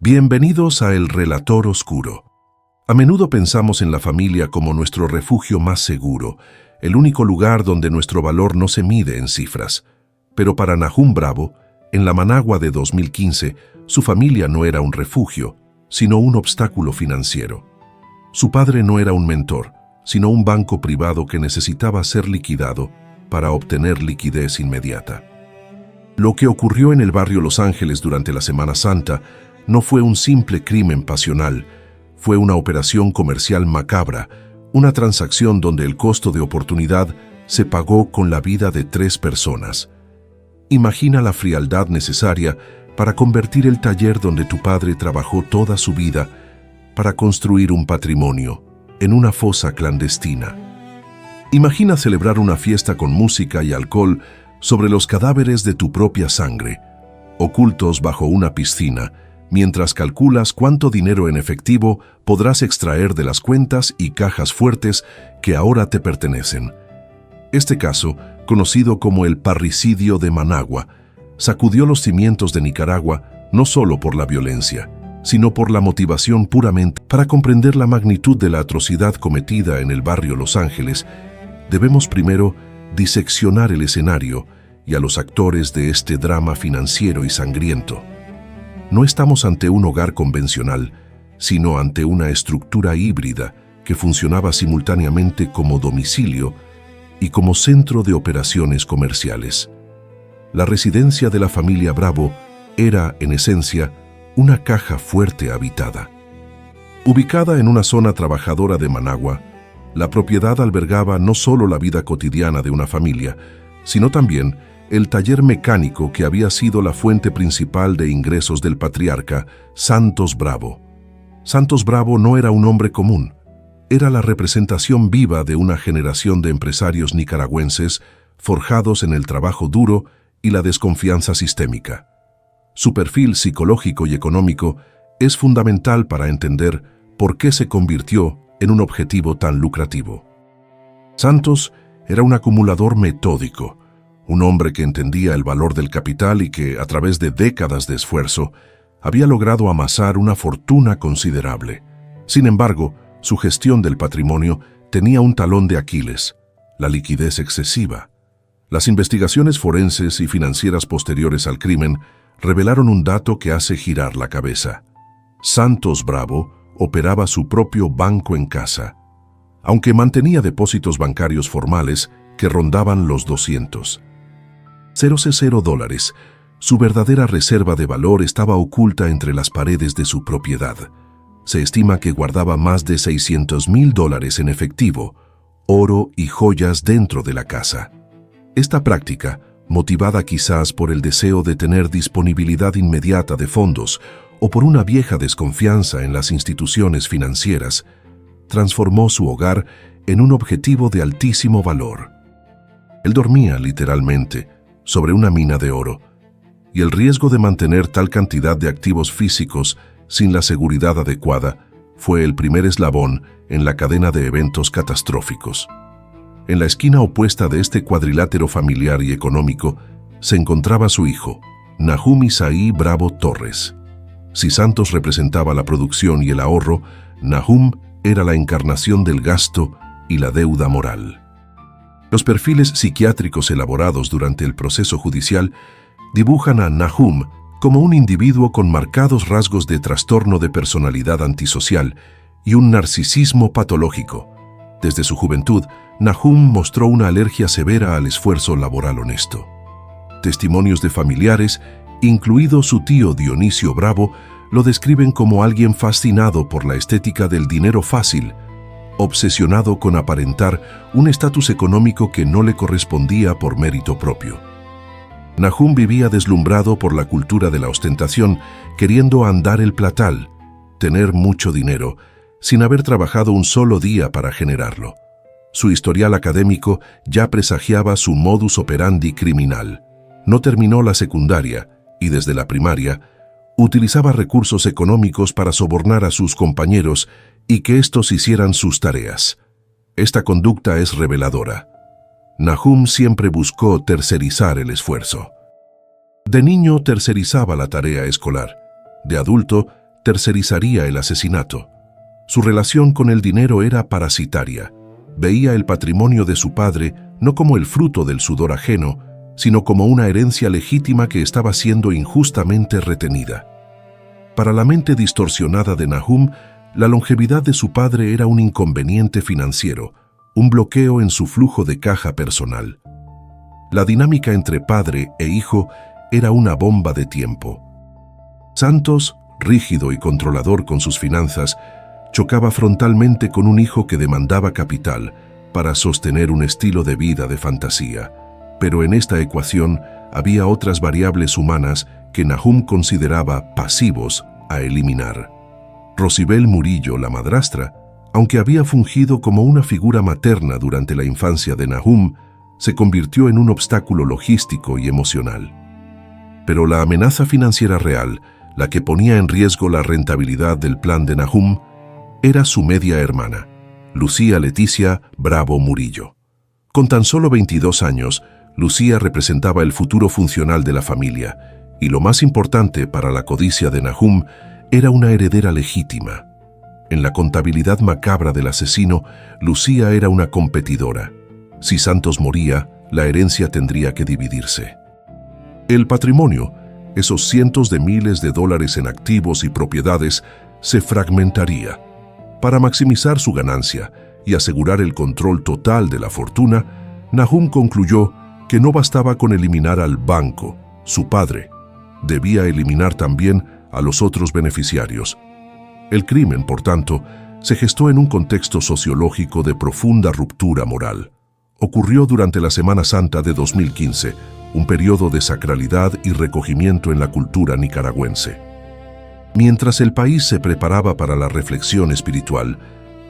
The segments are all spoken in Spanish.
Bienvenidos a El Relator Oscuro. A menudo pensamos en la familia como nuestro refugio más seguro, el único lugar donde nuestro valor no se mide en cifras. Pero para Nahum Bravo, en la Managua de 2015, su familia no era un refugio, sino un obstáculo financiero. Su padre no era un mentor, sino un banco privado que necesitaba ser liquidado para obtener liquidez inmediata. Lo que ocurrió en el barrio Los Ángeles durante la Semana Santa no fue un simple crimen pasional, fue una operación comercial macabra, una transacción donde el costo de oportunidad se pagó con la vida de 3 personas. Imagina la frialdad necesaria para convertir el taller donde tu padre trabajó toda su vida para construir un patrimonio en una fosa clandestina. Imagina celebrar una fiesta con música y alcohol sobre los cadáveres de tu propia sangre, ocultos bajo una piscina, mientras calculas cuánto dinero en efectivo podrás extraer de las cuentas y cajas fuertes que ahora te pertenecen. Este caso, conocido como el parricidio de Managua, sacudió los cimientos de Nicaragua no solo por la violencia, sino por la motivación puramente. Para comprender la magnitud de la atrocidad cometida en el barrio Los Ángeles, debemos primero diseccionar el escenario y a los actores de este drama financiero y sangriento. No estamos ante un hogar convencional, sino ante una estructura híbrida que funcionaba simultáneamente como domicilio y como centro de operaciones comerciales. La residencia de la familia Bravo era, en esencia, una caja fuerte habitada. Ubicada en una zona trabajadora de Managua, la propiedad albergaba no solo la vida cotidiana de una familia, sino también el taller mecánico que había sido la fuente principal de ingresos del patriarca Santos Bravo. Santos Bravo no era un hombre común, era la representación viva de una generación de empresarios nicaragüenses forjados en el trabajo duro y la desconfianza sistémica. Su perfil psicológico y económico es fundamental para entender por qué se convirtió en un objetivo tan lucrativo. Santos era un acumulador metódico, un hombre que entendía el valor del capital y que, a través de décadas de esfuerzo, había logrado amasar una fortuna considerable. Sin embargo, su gestión del patrimonio tenía un talón de Aquiles: la liquidez excesiva. Las investigaciones forenses y financieras posteriores al crimen revelaron un dato que hace girar la cabeza. Santos Bravo operaba su propio banco en casa, aunque mantenía depósitos bancarios formales que rondaban los $200,000. Su verdadera reserva de valor estaba oculta entre las paredes de su propiedad. Se estima que guardaba más de $600,000 en efectivo, oro y joyas dentro de la casa. Esta práctica, motivada quizás por el deseo de tener disponibilidad inmediata de fondos o por una vieja desconfianza en las instituciones financieras, transformó su hogar en un objetivo de altísimo valor. Él dormía, literalmente, sobre una mina de oro, y el riesgo de mantener tal cantidad de activos físicos sin la seguridad adecuada fue el primer eslabón en la cadena de eventos catastróficos. En la esquina opuesta de este cuadrilátero familiar y económico se encontraba su hijo, Nahum Isaí Bravo Torres. Si Santos representaba la producción y el ahorro, Nahum era la encarnación del gasto y la deuda moral. Los perfiles psiquiátricos elaborados durante el proceso judicial dibujan a Nahum como un individuo con marcados rasgos de trastorno de personalidad antisocial y un narcisismo patológico. Desde su juventud, Nahum mostró una alergia severa al esfuerzo laboral honesto. Testimonios de familiares, incluido su tío Dionisio Bravo, lo describen como alguien fascinado por la estética del dinero fácil, obsesionado con aparentar un estatus económico que no le correspondía por mérito propio. Nahum vivía deslumbrado por la cultura de la ostentación, queriendo andar el platal, tener mucho dinero, sin haber trabajado un solo día para generarlo. Su historial académico ya presagiaba su modus operandi criminal. No terminó la secundaria y desde la primaria utilizaba recursos económicos para sobornar a sus compañeros y que éstos hicieran sus tareas. Esta conducta es reveladora. Nahum siempre buscó tercerizar el esfuerzo. De niño tercerizaba la tarea escolar. De adulto, tercerizaría el asesinato. Su relación con el dinero era parasitaria. Veía el patrimonio de su padre no como el fruto del sudor ajeno, sino como una herencia legítima que estaba siendo injustamente retenida. Para la mente distorsionada de Nahum, la longevidad de su padre era un inconveniente financiero, un bloqueo en su flujo de caja personal. La dinámica entre padre e hijo era una bomba de tiempo. Santos, rígido y controlador con sus finanzas, chocaba frontalmente con un hijo que demandaba capital para sostener un estilo de vida de fantasía. Pero en esta ecuación había otras variables humanas que Nahum consideraba pasivos a eliminar. Rosibel Murillo, la madrastra, aunque había fungido como una figura materna durante la infancia de Nahum, se convirtió en un obstáculo logístico y emocional. Pero la amenaza financiera real, la que ponía en riesgo la rentabilidad del plan de Nahum, era su media hermana, Lucía Leticia Bravo Murillo. Con tan solo 22 años, Lucía representaba el futuro funcional de la familia, y lo más importante para la codicia de Nahum, era una heredera legítima. En la contabilidad macabra del asesino, Lucía era una competidora. Si Santos moría, la herencia tendría que dividirse. El patrimonio, esos cientos de miles de dólares en activos y propiedades, se fragmentaría. Para maximizar su ganancia y asegurar el control total de la fortuna, Nahum concluyó que no bastaba con eliminar al banco, su padre. Debía eliminar también a los otros beneficiarios. El crimen, por tanto, se gestó en un contexto sociológico de profunda ruptura moral. Ocurrió durante la Semana Santa de 2015, un periodo de sacralidad y recogimiento en la cultura nicaragüense. Mientras el país se preparaba para la reflexión espiritual,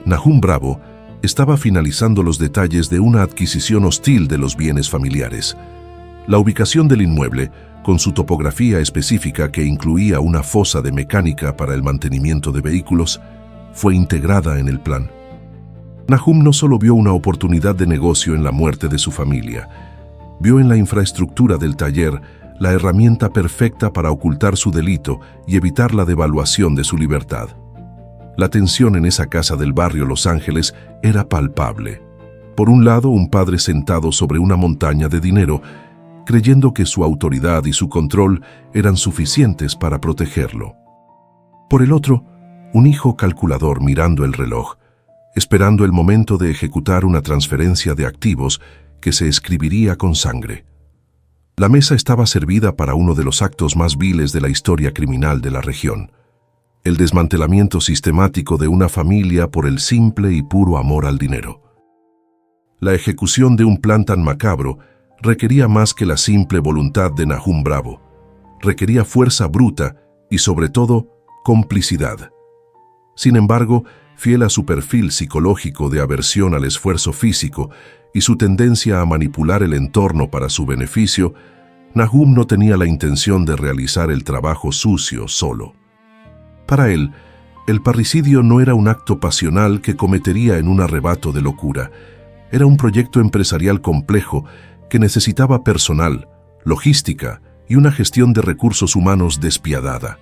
Nahum Bravo estaba finalizando los detalles de una adquisición hostil de los bienes familiares. La ubicación del inmueble, con su topografía específica que incluía una fosa de mecánica para el mantenimiento de vehículos, fue integrada en el plan. Nahum no solo vio una oportunidad de negocio en la muerte de su familia, vio en la infraestructura del taller la herramienta perfecta para ocultar su delito y evitar la devaluación de su libertad. La tensión en esa casa del barrio Los Ángeles era palpable. Por un lado, un padre sentado sobre una montaña de dinero, creyendo que su autoridad y su control eran suficientes para protegerlo. Por el otro, un hijo calculador mirando el reloj, esperando el momento de ejecutar una transferencia de activos que se escribiría con sangre. La mesa estaba servida para uno de los actos más viles de la historia criminal de la región: el desmantelamiento sistemático de una familia por el simple y puro amor al dinero. La ejecución de un plan tan macabro requería más que la simple voluntad de Nahum Bravo. Requería fuerza bruta y, sobre todo, complicidad. Sin embargo, fiel a su perfil psicológico de aversión al esfuerzo físico y su tendencia a manipular el entorno para su beneficio, Nahum no tenía la intención de realizar el trabajo sucio solo. Para él, el parricidio no era un acto pasional que cometería en un arrebato de locura. Era un proyecto empresarial complejo que necesitaba personal, logística y una gestión de recursos humanos despiadada.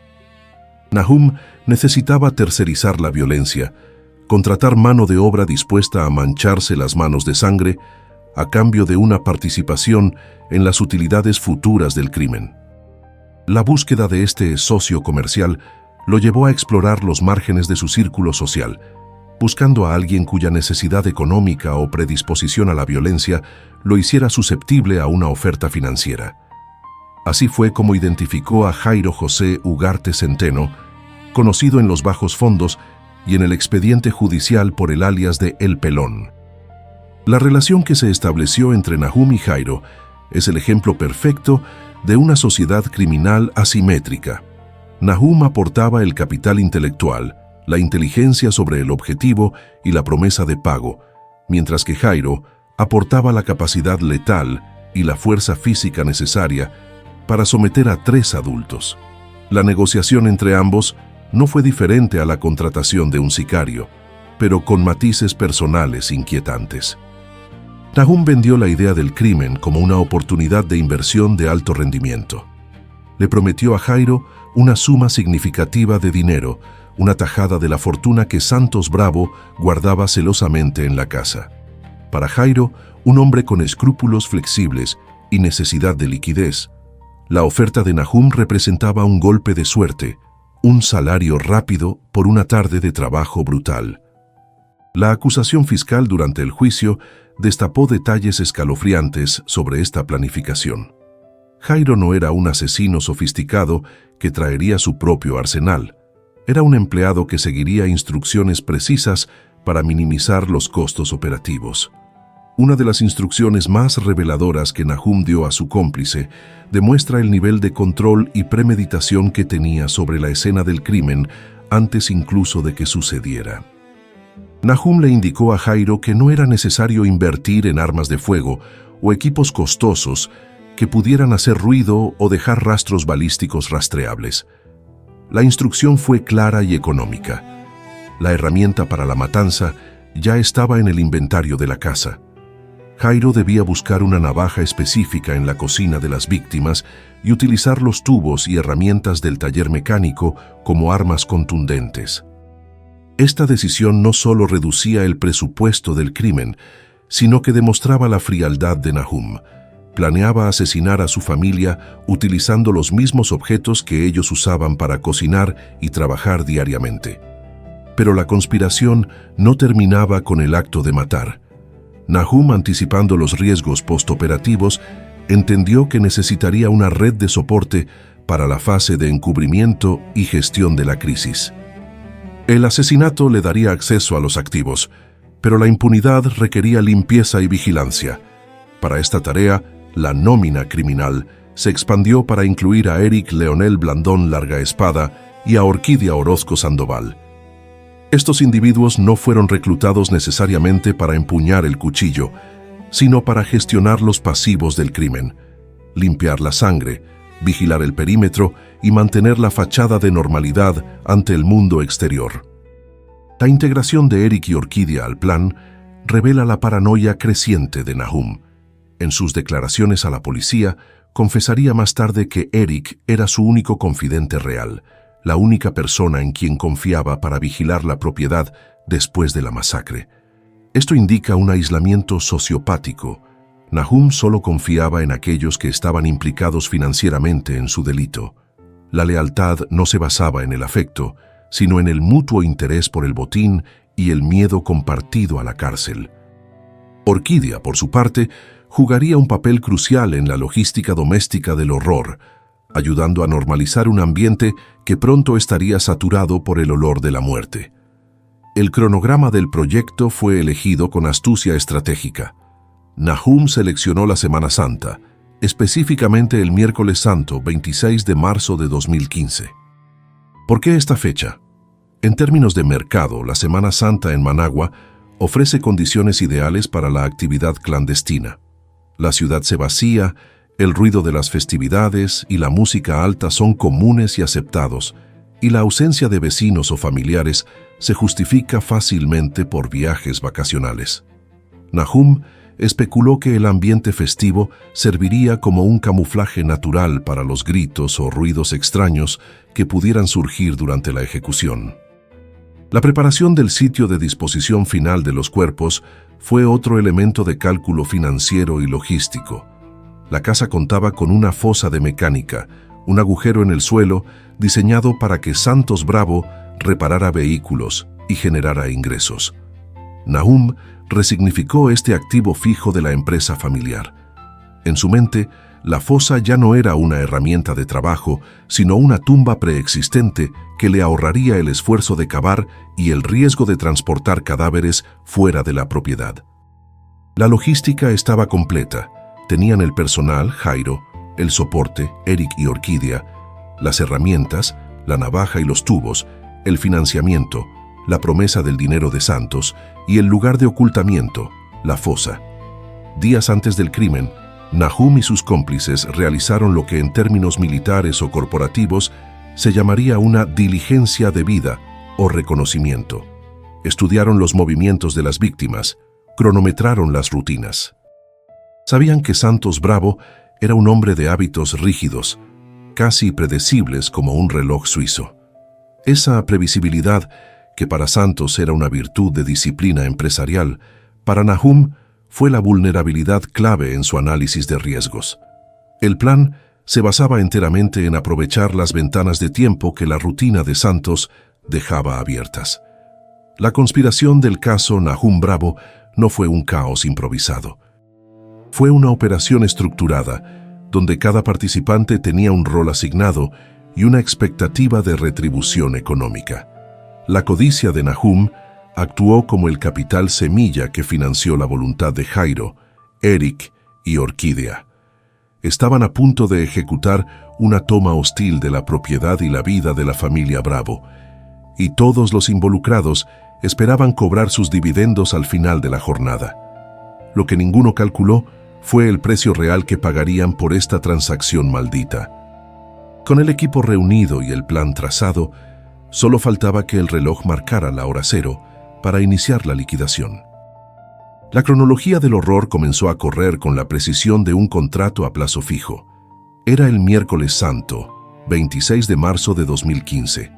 Nahum necesitaba tercerizar la violencia, contratar mano de obra dispuesta a mancharse las manos de sangre a cambio de una participación en las utilidades futuras del crimen. La búsqueda de este socio comercial lo llevó a explorar los márgenes de su círculo social, buscando a alguien cuya necesidad económica o predisposición a la violencia lo hiciera susceptible a una oferta financiera. Así fue como identificó a Jairo José Ugarte Centeno, conocido en los bajos fondos y en el expediente judicial por el alias de El Pelón. La relación que se estableció entre Nahum y Jairo es el ejemplo perfecto de una sociedad criminal asimétrica. Nahum aportaba el capital intelectual, la inteligencia sobre el objetivo y la promesa de pago, mientras que Jairo aportaba la capacidad letal y la fuerza física necesaria para someter a 3 adultos. La negociación entre ambos no fue diferente a la contratación de un sicario, pero con matices personales inquietantes. Nahum vendió la idea del crimen como una oportunidad de inversión de alto rendimiento. le prometió a Jairo una suma significativa de dinero, una tajada de la fortuna que Santos Bravo guardaba celosamente en la casa. Para Jairo, un hombre con escrúpulos flexibles y necesidad de liquidez, la oferta de Nahum representaba un golpe de suerte, un salario rápido por una tarde de trabajo brutal. La acusación fiscal durante el juicio destapó detalles escalofriantes sobre esta planificación. Jairo no era un asesino sofisticado que traería su propio arsenal. Era un empleado que seguiría instrucciones precisas para minimizar los costos operativos. Una de las instrucciones más reveladoras que Nahum dio a su cómplice demuestra el nivel de control y premeditación que tenía sobre la escena del crimen antes incluso de que sucediera. Nahum le indicó a Jairo que no era necesario invertir en armas de fuego o equipos costosos que pudieran hacer ruido o dejar rastros balísticos rastreables. La instrucción fue clara y económica. La herramienta para la matanza ya estaba en el inventario de la casa. Jairo debía buscar una navaja específica en la cocina de las víctimas y utilizar los tubos y herramientas del taller mecánico como armas contundentes. Esta decisión no solo reducía el presupuesto del crimen, sino que demostraba la frialdad de Nahum. Planeaba asesinar a su familia utilizando los mismos objetos que ellos usaban para cocinar y trabajar diariamente. Pero la conspiración no terminaba con el acto de matar. Nahum, anticipando los riesgos postoperativos, entendió que necesitaría una red de soporte para la fase de encubrimiento y gestión de la crisis. El asesinato le daría acceso a los activos, pero la impunidad requería limpieza y vigilancia. Para esta tarea, la nómina criminal se expandió para incluir a Eric Leonel Blandón Larga Espada y a Orquídea Orozco Sandoval. Estos individuos no fueron reclutados necesariamente para empuñar el cuchillo, sino para gestionar los pasivos del crimen, limpiar la sangre, vigilar el perímetro y mantener la fachada de normalidad ante el mundo exterior. La integración de Eric y Orquídea al plan revela la paranoia creciente de Nahum. En sus declaraciones a la policía, confesaría más tarde que Eric era su único confidente real, la única persona en quien confiaba para vigilar la propiedad después de la masacre. Esto indica un aislamiento sociopático. Nahum solo confiaba en aquellos que estaban implicados financieramente en su delito. La lealtad no se basaba en el afecto, sino en el mutuo interés por el botín y el miedo compartido a la cárcel. Orquídea, por su parte, jugaría un papel crucial en la logística doméstica del horror, ayudando a normalizar un ambiente que pronto estaría saturado por el olor de la muerte. El cronograma del proyecto fue elegido con astucia estratégica. Nahum seleccionó la Semana Santa, específicamente el miércoles santo 26 de marzo de 2015. ¿Por qué esta fecha? En términos de mercado, la Semana Santa en Managua ofrece condiciones ideales para la actividad clandestina. La ciudad se vacía, el ruido de las festividades y la música alta son comunes y aceptados, y la ausencia de vecinos o familiares se justifica fácilmente por viajes vacacionales. Nahum especuló que el ambiente festivo serviría como un camuflaje natural para los gritos o ruidos extraños que pudieran surgir durante la ejecución. La preparación del sitio de disposición final de los cuerpos fue otro elemento de cálculo financiero y logístico. La casa contaba con una fosa de mecánica, un agujero en el suelo diseñado para que Santos Bravo reparara vehículos y generara ingresos. Nahum resignificó este activo fijo de la empresa familiar. En su mente, la fosa ya no era una herramienta de trabajo, sino una tumba preexistente que le ahorraría el esfuerzo de cavar y el riesgo de transportar cadáveres fuera de la propiedad. La logística estaba completa. Tenían el personal, Jairo, el soporte, Eric y Orquídea, las herramientas, la navaja y los tubos, el financiamiento, la promesa del dinero de Santos y el lugar de ocultamiento, la fosa. Días antes del crimen, Nahum y sus cómplices realizaron lo que en términos militares o corporativos se llamaría una diligencia debida o reconocimiento. Estudiaron los movimientos de las víctimas, cronometraron las rutinas. Sabían que Santos Bravo era un hombre de hábitos rígidos, casi predecibles como un reloj suizo. Esa previsibilidad, que para Santos era una virtud de disciplina empresarial, para Nahum fue la vulnerabilidad clave en su análisis de riesgos. El plan se basaba enteramente en aprovechar las ventanas de tiempo que la rutina de Santos dejaba abiertas. La conspiración del caso Nahum Bravo no fue un caos improvisado. Fue una operación estructurada, donde cada participante tenía un rol asignado y una expectativa de retribución económica. La codicia de Nahum actuó como el capital semilla que financió la voluntad de Jairo, Eric y Orquídea. Estaban a punto de ejecutar una toma hostil de la propiedad y la vida de la familia Bravo, y todos los involucrados esperaban cobrar sus dividendos al final de la jornada. Lo que ninguno calculó fue el precio real que pagarían por esta transacción maldita. Con el equipo reunido y el plan trazado, solo faltaba que el reloj marcara la hora cero para iniciar la liquidación. La cronología del horror comenzó a correr con la precisión de un contrato a plazo fijo. Era el miércoles santo, 26 de marzo de 2015.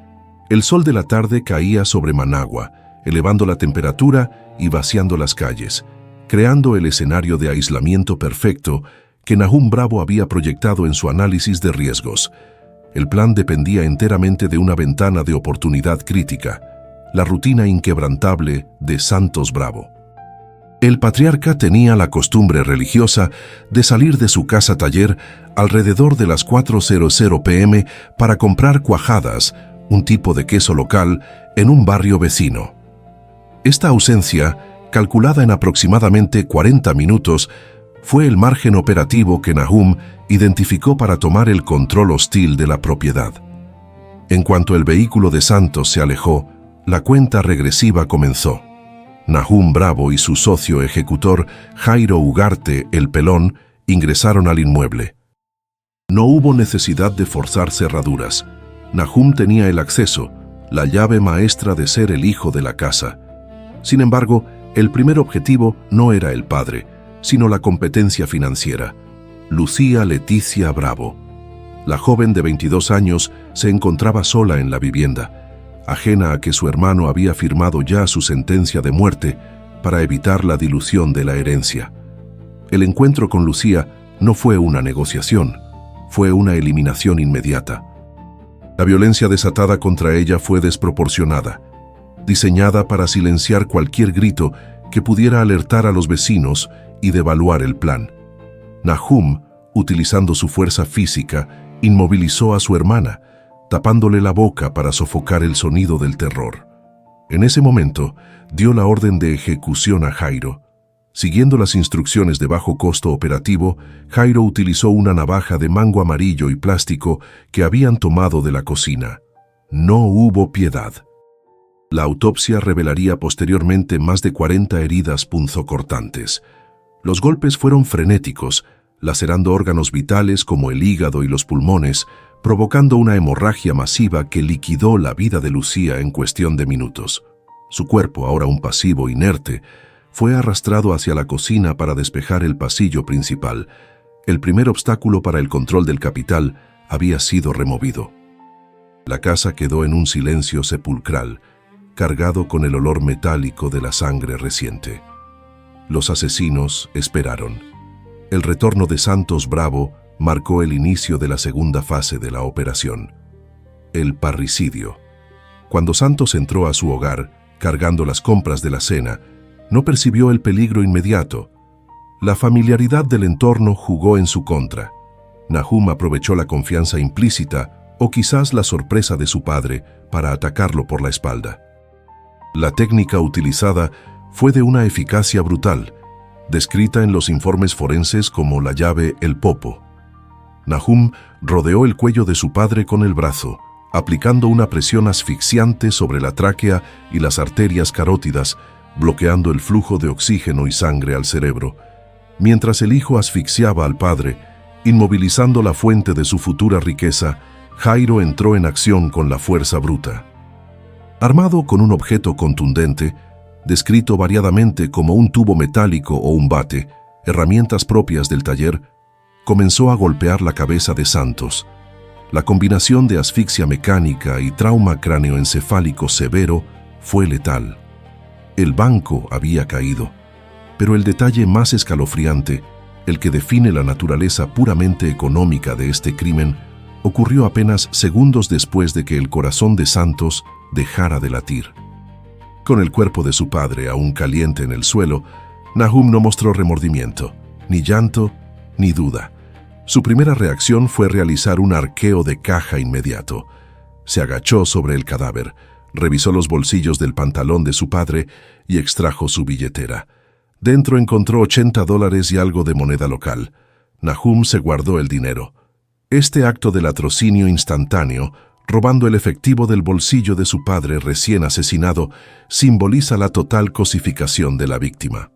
El sol de la tarde caía sobre Managua, elevando la temperatura y vaciando las calles, creando el escenario de aislamiento perfecto que Nahum Bravo había proyectado en su análisis de riesgos. El plan dependía enteramente de una ventana de oportunidad crítica, la rutina inquebrantable de Santos Bravo. El patriarca tenía la costumbre religiosa de salir de su casa-taller alrededor de las 4:00 p.m. para comprar cuajadas, un tipo de queso local, en un barrio vecino. Esta ausencia, calculada en aproximadamente 40 minutos, fue el margen operativo que Nahum identificó para tomar el control hostil de la propiedad. En cuanto el vehículo de Santos se alejó, la cuenta regresiva comenzó. Nahum Bravo y su socio ejecutor, Jairo Ugarte, el Pelón, ingresaron al inmueble. No hubo necesidad de forzar cerraduras. Nahum tenía el acceso, la llave maestra de ser el hijo de la casa. Sin embargo, el primer objetivo no era el padre, sino la competencia financiera. Lucía Leticia Bravo. La joven de 22 años se encontraba sola en la vivienda, ajena a que su hermano había firmado ya su sentencia de muerte para evitar la dilución de la herencia. El encuentro con Lucía no fue una negociación, fue una eliminación inmediata. La violencia desatada contra ella fue desproporcionada, diseñada para silenciar cualquier grito que pudiera alertar a los vecinos y devaluar el plan. Nahum, utilizando su fuerza física, inmovilizó a su hermana, tapándole la boca para sofocar el sonido del terror. En ese momento, dio la orden de ejecución a Jairo. Siguiendo las instrucciones de bajo costo operativo, Jairo utilizó una navaja de mango amarillo y plástico que habían tomado de la cocina. No hubo piedad. La autopsia revelaría posteriormente más de 40 heridas punzocortantes. Los golpes fueron frenéticos, lacerando órganos vitales como el hígado y los pulmones, provocando una hemorragia masiva que liquidó la vida de Lucía en cuestión de minutos. Su cuerpo, ahora un pasivo inerte, fue arrastrado hacia la cocina para despejar el pasillo principal. El primer obstáculo para el control del capital había sido removido. La casa quedó en un silencio sepulcral, cargado con el olor metálico de la sangre reciente. Los asesinos esperaron. El retorno de Santos Bravo marcó el inicio de la segunda fase de la operación. El parricidio. Cuando Santos entró a su hogar, cargando las compras de la cena, no percibió el peligro inmediato. La familiaridad del entorno jugó en su contra. Nahum aprovechó la confianza implícita o quizás la sorpresa de su padre para atacarlo por la espalda. La técnica utilizada fue de una eficacia brutal, descrita en los informes forenses como la llave El Popo. Nahum rodeó el cuello de su padre con el brazo, aplicando una presión asfixiante sobre la tráquea y las arterias carótidas, bloqueando el flujo de oxígeno y sangre al cerebro, mientras el hijo asfixiaba al padre, inmovilizando la fuente de su futura riqueza. Jairo entró en acción con la fuerza bruta. Armado con un objeto contundente, descrito variadamente como un tubo metálico o un bate, herramientas propias del taller, comenzó a golpear la cabeza de Santos. La combinación de asfixia mecánica y trauma cráneoencefálico severo fue letal. El banco había caído, pero el detalle más escalofriante, el que define la naturaleza puramente económica de este crimen, ocurrió apenas segundos después de que el corazón de Santos dejara de latir. Con el cuerpo de su padre aún caliente en el suelo, Nahum no mostró remordimiento, ni llanto, ni duda. Su primera reacción fue realizar un arqueo de caja inmediato. Se agachó sobre el cadáver, revisó los bolsillos del pantalón de su padre y extrajo su billetera. Dentro encontró $80 y algo de moneda local. Nahum se guardó el dinero. Este acto de latrocinio instantáneo, robando el efectivo del bolsillo de su padre recién asesinado, simboliza la total cosificación de la víctima.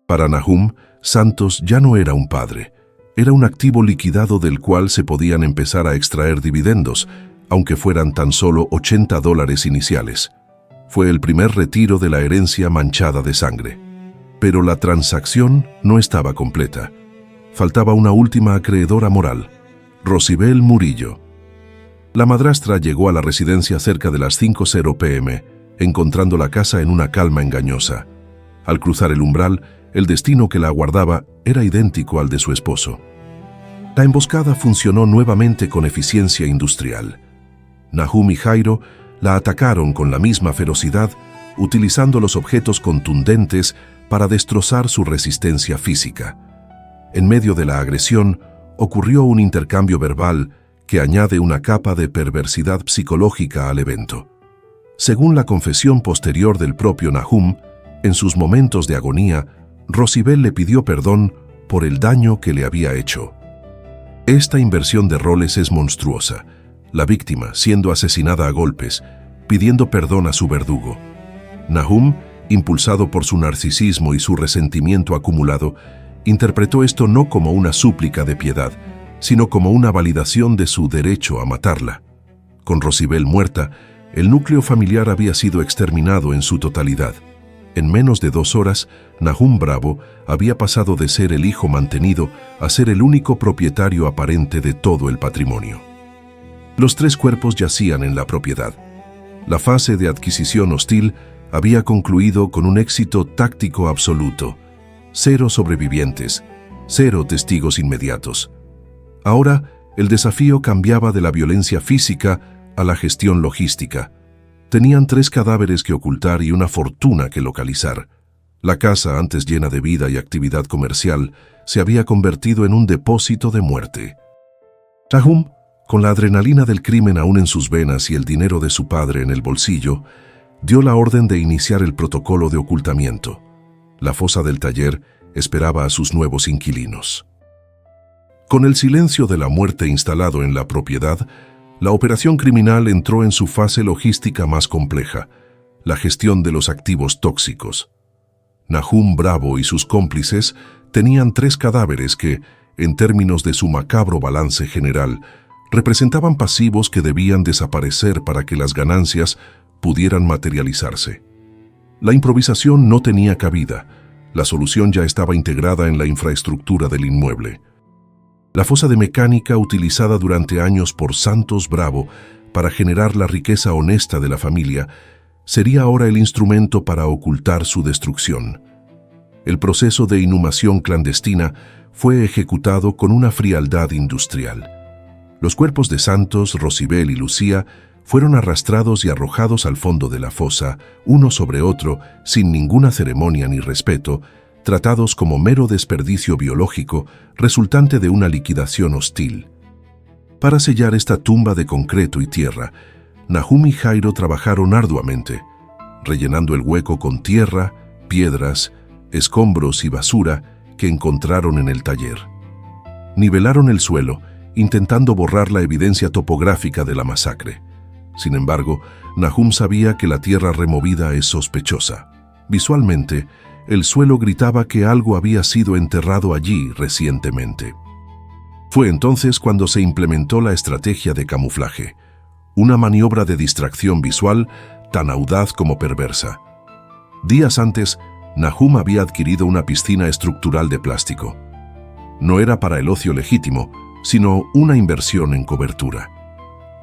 Para Nahum, Santos ya no era un padre. Era un activo liquidado del cual se podían empezar a extraer dividendos, aunque fueran tan solo $80 iniciales. Fue el primer retiro de la herencia manchada de sangre. Pero la transacción no estaba completa. Faltaba una última acreedora moral, Rosibel Murillo. La madrastra llegó a la residencia cerca de las 5:00 p.m., encontrando la casa en una calma engañosa. Al cruzar el umbral, el destino que la aguardaba era idéntico al de su esposo. La emboscada funcionó nuevamente con eficiencia industrial. Nahum y Jairo la atacaron con la misma ferocidad, utilizando los objetos contundentes para destrozar su resistencia física. En medio de la agresión, ocurrió un intercambio verbal que añade una capa de perversidad psicológica al evento. Según la confesión posterior del propio Nahum, en sus momentos de agonía, Rosibel le pidió perdón por el daño que le había hecho. Esta inversión de roles es monstruosa, la víctima siendo asesinada a golpes, pidiendo perdón a su verdugo. Nahum, impulsado por su narcisismo y su resentimiento acumulado, interpretó esto no como una súplica de piedad, sino como una validación de su derecho a matarla. Con Rosibel muerta, el núcleo familiar había sido exterminado en su totalidad. En menos de 2 horas, Nahum Bravo había pasado de ser el hijo mantenido a ser el único propietario aparente de todo el patrimonio. Los 3 cuerpos yacían en la propiedad. La fase de adquisición hostil había concluido con un éxito táctico absoluto. 0 sobrevivientes, 0 testigos inmediatos. Ahora, el desafío cambiaba de la violencia física a la gestión logística. Tenían 3 cadáveres que ocultar y una fortuna que localizar. La casa, antes llena de vida y actividad comercial, se había convertido en un depósito de muerte. Nahum, con la adrenalina del crimen aún en sus venas y el dinero de su padre en el bolsillo, dio la orden de iniciar el protocolo de ocultamiento. La fosa del taller esperaba a sus nuevos inquilinos. Con el silencio de la muerte instalado en la propiedad, la operación criminal entró en su fase logística más compleja, la gestión de los activos tóxicos. Nahum Bravo y sus cómplices tenían 3 cadáveres que, en términos de su macabro balance general, representaban pasivos que debían desaparecer para que las ganancias pudieran materializarse. La improvisación no tenía cabida, la solución ya estaba integrada en la infraestructura del inmueble. La fosa de mecánica utilizada durante años por Santos Bravo para generar la riqueza honesta de la familia sería ahora el instrumento para ocultar su destrucción. El proceso de inhumación clandestina fue ejecutado con una frialdad industrial. Los cuerpos de Santos, Rosibel y Lucía fueron arrastrados y arrojados al fondo de la fosa, uno sobre otro, sin ninguna ceremonia ni respeto, tratados como mero desperdicio biológico resultante de una liquidación hostil. Para sellar esta tumba de concreto y tierra, Nahum y Jairo trabajaron arduamente, rellenando el hueco con tierra, piedras, escombros y basura que encontraron en el taller. Nivelaron el suelo, intentando borrar la evidencia topográfica de la masacre. Sin embargo, Nahum sabía que la tierra removida es sospechosa. Visualmente, el suelo gritaba que algo había sido enterrado allí recientemente. Fue entonces cuando se implementó la estrategia de camuflaje, una maniobra de distracción visual tan audaz como perversa. Días antes, Nahum había adquirido una piscina estructural de plástico. No era para el ocio legítimo, sino una inversión en cobertura.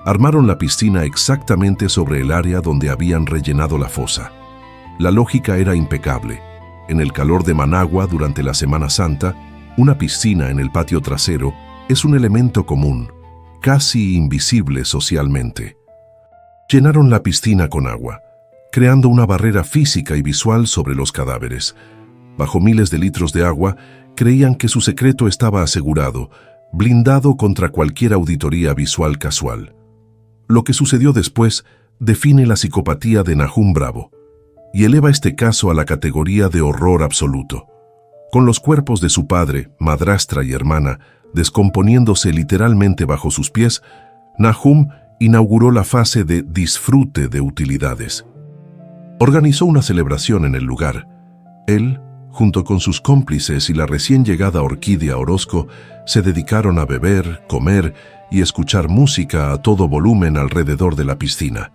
Armaron la piscina exactamente sobre el área donde habían rellenado la fosa. La lógica era impecable. En el calor de Managua durante la Semana Santa, una piscina en el patio trasero es un elemento común, casi invisible socialmente. Llenaron la piscina con agua, creando una barrera física y visual sobre los cadáveres. Bajo miles de litros de agua, creían que su secreto estaba asegurado, blindado contra cualquier auditoría visual casual. Lo que sucedió después define la psicopatía de Nahum Bravo y eleva este caso a la categoría de horror absoluto. Con los cuerpos de su padre, madrastra y hermana descomponiéndose literalmente bajo sus pies, Nahum inauguró la fase de disfrute de utilidades. Organizó una celebración en el lugar. Él, junto con sus cómplices y la recién llegada Orquídea Orozco, se dedicaron a beber, comer y escuchar música a todo volumen alrededor de la piscina.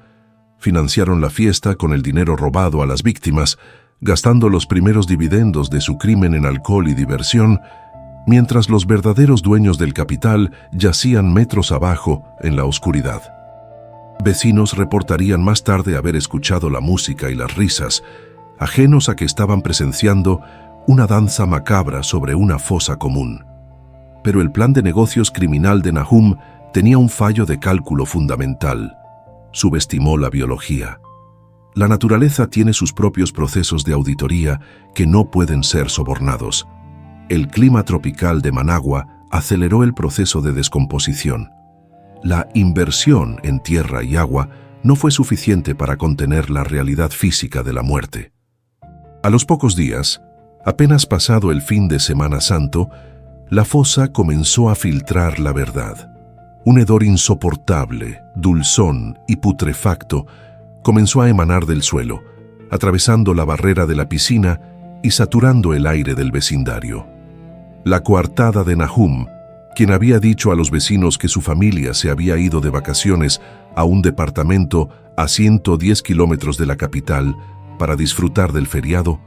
Financiaron la fiesta con el dinero robado a las víctimas, gastando los primeros dividendos de su crimen en alcohol y diversión, mientras los verdaderos dueños del capital yacían metros abajo en la oscuridad. Vecinos reportarían más tarde haber escuchado la música y las risas, ajenos a que estaban presenciando una danza macabra sobre una fosa común. Pero el plan de negocios criminal de Nahum tenía un fallo de cálculo fundamental. Subestimó la biología. La naturaleza tiene sus propios procesos de auditoría que no pueden ser sobornados. El clima tropical de Managua aceleró el proceso de descomposición. La inversión en tierra y agua no fue suficiente para contener la realidad física de la muerte. A los pocos días, apenas pasado el fin de Semana Santo, la fosa comenzó a filtrar la verdad. Un hedor insoportable, dulzón y putrefacto comenzó a emanar del suelo, atravesando la barrera de la piscina y saturando el aire del vecindario. La coartada de Nahum, quien había dicho a los vecinos que su familia se había ido de vacaciones a un departamento a 110 kilómetros de la capital para disfrutar del feriado,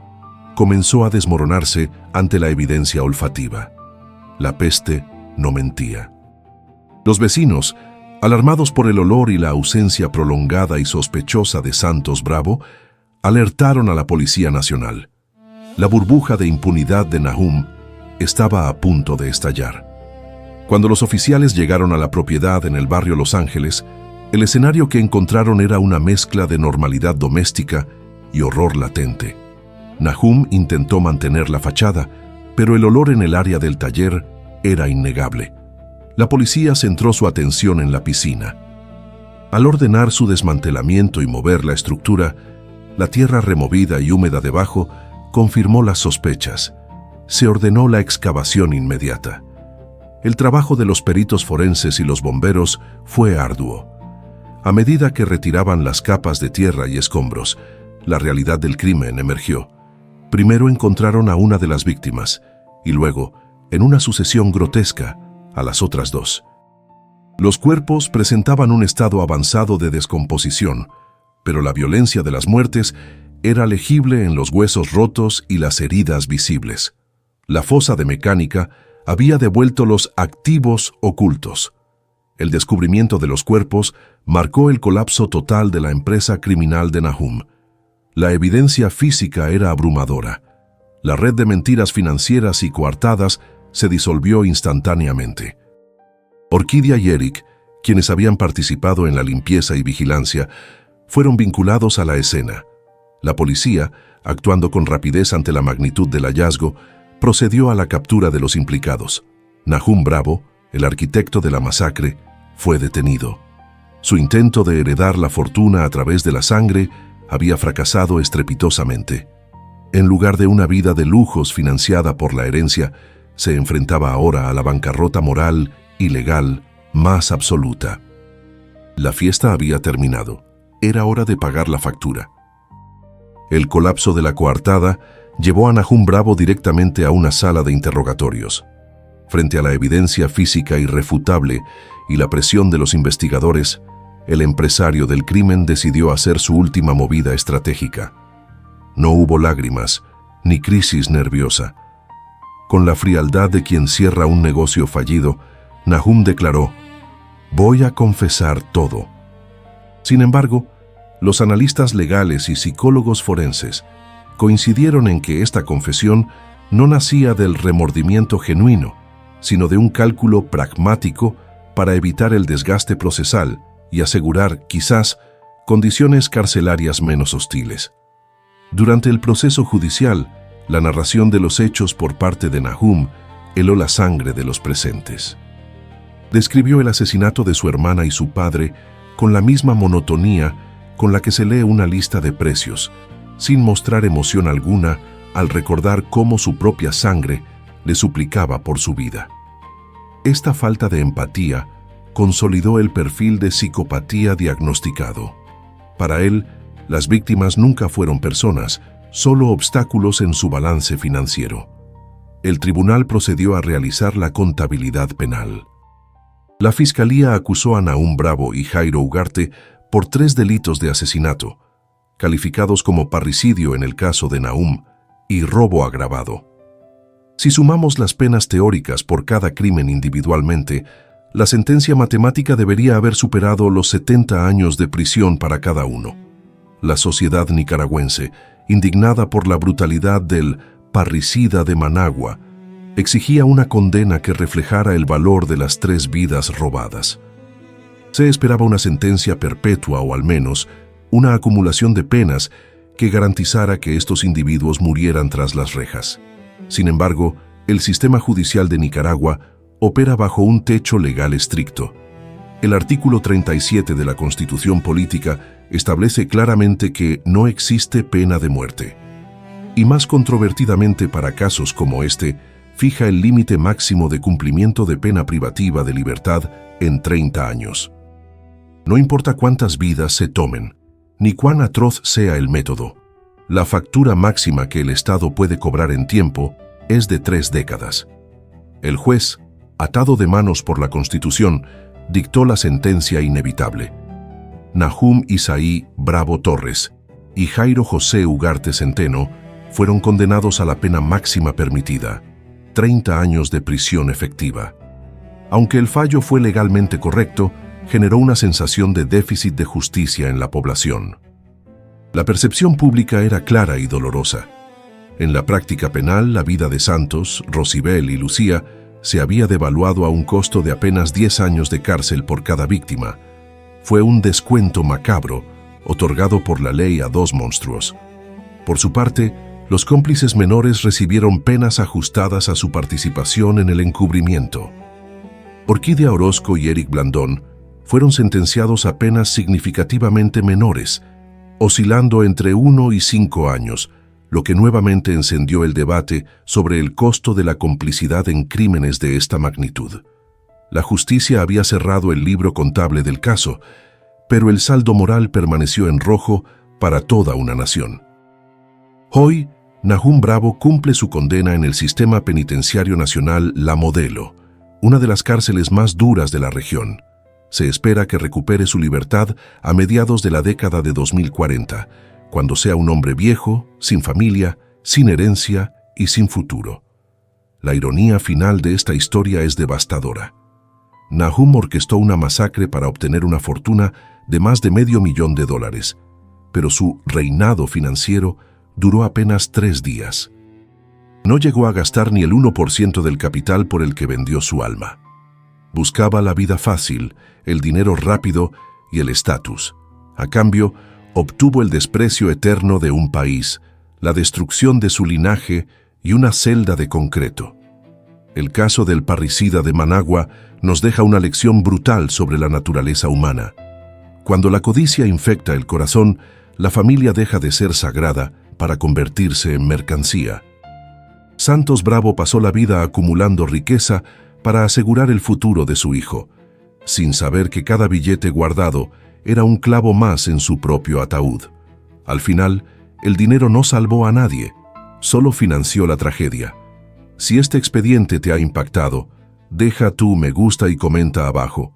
comenzó a desmoronarse ante la evidencia olfativa. La peste no mentía. Los vecinos, alarmados por el olor y la ausencia prolongada y sospechosa de Santos Bravo, alertaron a la Policía Nacional. La burbuja de impunidad de Nahum estaba a punto de estallar. Cuando los oficiales llegaron a la propiedad en el barrio Los Ángeles, el escenario que encontraron era una mezcla de normalidad doméstica y horror latente. Nahum intentó mantener la fachada, pero el olor en el área del taller era innegable. La policía centró su atención en la piscina. Al ordenar su desmantelamiento y mover la estructura, la tierra removida y húmeda debajo confirmó las sospechas. Se ordenó la excavación inmediata. El trabajo de los peritos forenses y los bomberos fue arduo. A medida que retiraban las capas de tierra y escombros, la realidad del crimen emergió. Primero encontraron a una de las víctimas y luego, en una sucesión grotesca, a las otras dos. Los cuerpos presentaban un estado avanzado de descomposición, pero la violencia de las muertes era legible en los huesos rotos y las heridas visibles. La fosa de mecánica había devuelto los activos ocultos. El descubrimiento de los cuerpos marcó el colapso total de la empresa criminal de Nahum. La evidencia física era abrumadora. La red de mentiras financieras y coartadas se disolvió instantáneamente. Orquídea y Eric, quienes habían participado en la limpieza y vigilancia, fueron vinculados a la escena. La policía, actuando con rapidez ante la magnitud del hallazgo, procedió a la captura de los implicados. Nahum Bravo, el arquitecto de la masacre, fue detenido. Su intento de heredar la fortuna a través de la sangre había fracasado estrepitosamente. En lugar de una vida de lujos financiada por la herencia, se enfrentaba ahora a la bancarrota moral y legal más absoluta. La fiesta había terminado. Era hora de pagar la factura. El colapso de la coartada llevó a Nahum Bravo directamente a una sala de interrogatorios. Frente a la evidencia física irrefutable y la presión de los investigadores, el empresario del crimen decidió hacer su última movida estratégica. No hubo lágrimas, ni crisis nerviosa. Con la frialdad de quien cierra un negocio fallido, Nahum declaró: «Voy a confesar todo». Sin embargo, los analistas legales y psicólogos forenses coincidieron en que esta confesión no nacía del remordimiento genuino, sino de un cálculo pragmático para evitar el desgaste procesal y asegurar, quizás, condiciones carcelarias menos hostiles. Durante el proceso judicial, la narración de los hechos por parte de Nahum heló la sangre de los presentes. Describió el asesinato de su hermana y su padre con la misma monotonía con la que se lee una lista de precios, sin mostrar emoción alguna al recordar cómo su propia sangre le suplicaba por su vida. Esta falta de empatía consolidó el perfil de psicopatía diagnosticado. Para él, las víctimas nunca fueron personas, solo obstáculos en su balance financiero. El tribunal procedió a realizar la contabilidad penal. La fiscalía acusó a Nahum Bravo y Jairo Ugarte por 3 delitos de asesinato, calificados como parricidio en el caso de Nahum y robo agravado. Si sumamos las penas teóricas por cada crimen individualmente, la sentencia matemática debería haber superado los 70 años de prisión para cada uno. La sociedad nicaragüense, indignada por la brutalidad del parricida de Managua, exigía una condena que reflejara el valor de las 3 vidas robadas. Se esperaba una sentencia perpetua o al menos una acumulación de penas que garantizara que estos individuos murieran tras las rejas. Sin embargo, el sistema judicial de Nicaragua opera bajo un techo legal estricto. El artículo 37 de la Constitución Política establece claramente que no existe pena de muerte. Y más controvertidamente para casos como este, fija el límite máximo de cumplimiento de pena privativa de libertad en 30 años. No importa cuántas vidas se tomen, ni cuán atroz sea el método, la factura máxima que el Estado puede cobrar en tiempo es de 3 décadas. El juez, atado de manos por la Constitución, dictó la sentencia inevitable. Nahum Isaí Bravo Torres y Jairo José Ugarte Centeno fueron condenados a la pena máxima permitida, 30 años de prisión efectiva. Aunque el fallo fue legalmente correcto, generó una sensación de déficit de justicia en la población. La percepción pública era clara y dolorosa. En la práctica penal, la vida de Santos, Rosibel y Lucía se había devaluado a un costo de apenas 10 años de cárcel por cada víctima. Fue un descuento macabro, otorgado por la ley a 2 monstruos. Por su parte, los cómplices menores recibieron penas ajustadas a su participación en el encubrimiento. Orquídea Orozco y Eric Blandón fueron sentenciados a penas significativamente menores, oscilando entre 1 y 5 años, lo que nuevamente encendió el debate sobre el costo de la complicidad en crímenes de esta magnitud. La justicia había cerrado el libro contable del caso, pero el saldo moral permaneció en rojo para toda una nación. Hoy, Nahum Bravo cumple su condena en el Sistema Penitenciario Nacional La Modelo, una de las cárceles más duras de la región. Se espera que recupere su libertad a mediados de la década de 2040, cuando sea un hombre viejo, sin familia, sin herencia y sin futuro. La ironía final de esta historia es devastadora. Nahum orquestó una masacre para obtener una fortuna de más de $500,000, pero su reinado financiero duró apenas 3 días. No llegó a gastar ni el 1% del capital por el que vendió su alma. Buscaba la vida fácil, el dinero rápido y el estatus. A cambio, obtuvo el desprecio eterno de un país, la destrucción de su linaje y una celda de concreto. El caso del parricida de Managua nos deja una lección brutal sobre la naturaleza humana. Cuando la codicia infecta el corazón, la familia deja de ser sagrada para convertirse en mercancía. Santos Bravo pasó la vida acumulando riqueza para asegurar el futuro de su hijo, sin saber que cada billete guardado era un clavo más en su propio ataúd. Al final, el dinero no salvó a nadie, solo financió la tragedia. Si este expediente te ha impactado, deja tu me gusta y comenta abajo.